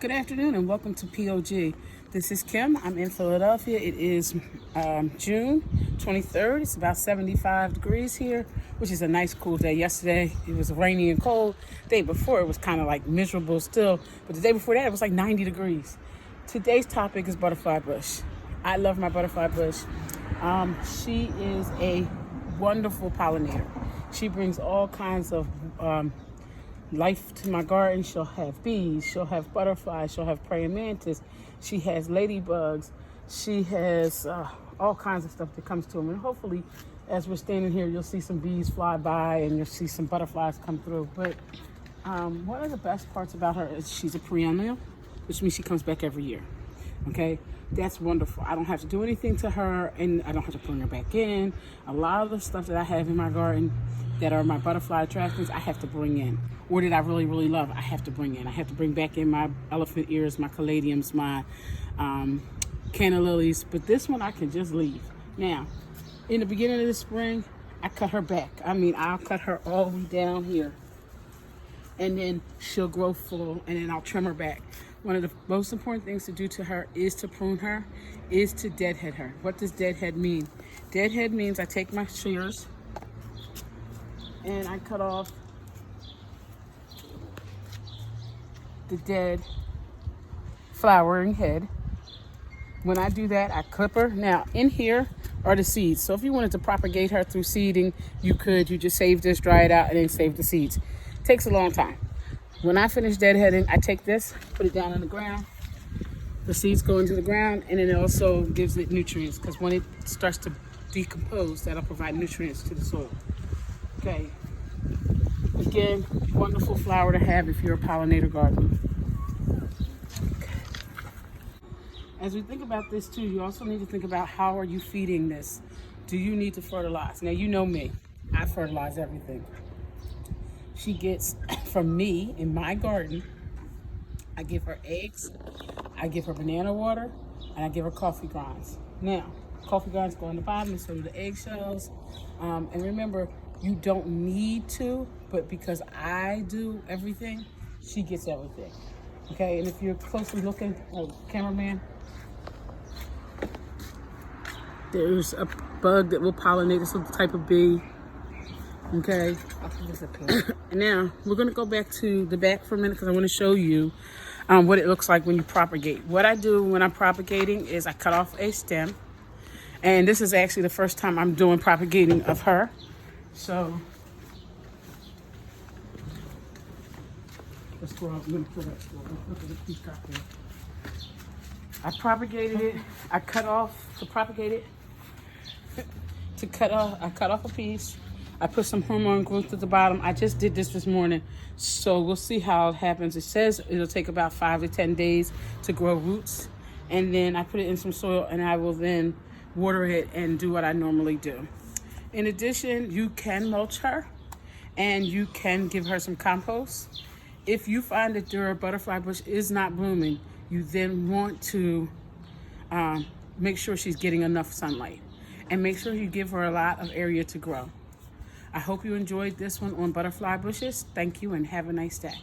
Good afternoon and welcome to POG. This is Kim. I'm in Philadelphia. It is June 23rd. It's about 75 degrees here, which is a nice cool day. Yesterday it was rainy and cold. The day before it was kind of like miserable still, but the day before that it was like 90 degrees. Today's topic is butterfly bush. I love my butterfly bush. She is a wonderful pollinator. She brings all kinds of life to my garden. She'll have bees, she'll have butterflies, she'll have praying mantis, she has ladybugs, she has all kinds of stuff that comes to them. And hopefully, as we're standing here, you'll see some bees fly by and you'll see some butterflies come through. But one of the best parts about her is she's a perennial, which means she comes back every year. Okay, that's wonderful. I don't have to do anything to her, and I don't have to bring her back in. A lot of the stuff that I have in my garden that are my butterfly attractions, I have to bring in. Or that I really, really love, I have to bring in. I have to bring back in my elephant ears, my caladiums, my canna lilies. But this one I can just leave. Now, in the beginning of the spring, I cut her back. I'll cut her all the way down here. And then she'll grow full, and then I'll trim her back. One of the most important things to do to her is to prune her, is to deadhead her. What does deadhead mean? Deadhead means I take my shears and I cut off the dead flowering head. When I do that, I clip her. Now, in here are the seeds. So if you wanted to propagate her through seeding, you could. You just save this, dry it out, and then save the seeds. It takes a long time. When I finish deadheading, I take this, put it down on the ground. The seeds go into the ground, and then it also gives it nutrients, because when it starts to decompose, that'll provide nutrients to the soil. Okay. Again, wonderful flower to have if you're a pollinator gardener. Okay. As we think about this too, you also need to think about how are you feeding this? Do you need to fertilize? Now, you know me. I fertilize everything. She gets, from me, in my garden, I give her eggs, I give her banana water, and I give her coffee grinds. Now, coffee grinds go on the bottom, and so do the eggshells. And remember, you don't need to, but because I do everything, she gets everything. Okay, and if you're closely looking, cameraman, there's a bug that will pollinate this little type of bee. Okay, I'll put this up here. Now, we're going to go back to the back for a minute because I want to show you what it looks like when you propagate. What I do when I'm propagating is I cut off a stem. And this is actually the first time I'm doing propagating of her. So, let's go out. I'm going to put that squirrel. Look at the peacock there. I propagated it. I cut off to propagate it. I cut off a piece. I put some hormone growth at the bottom. I just did this morning, so we'll see how it happens. It says it'll take about 5 to 10 days to grow roots, and then I put it in some soil, and I will then water it and do what I normally do. In addition, you can mulch her, and you can give her some compost. If you find that your butterfly bush is not blooming, you then want to make sure she's getting enough sunlight, and make sure you give her a lot of area to grow. I hope you enjoyed this one on butterfly bushes. Thank you and have a nice day.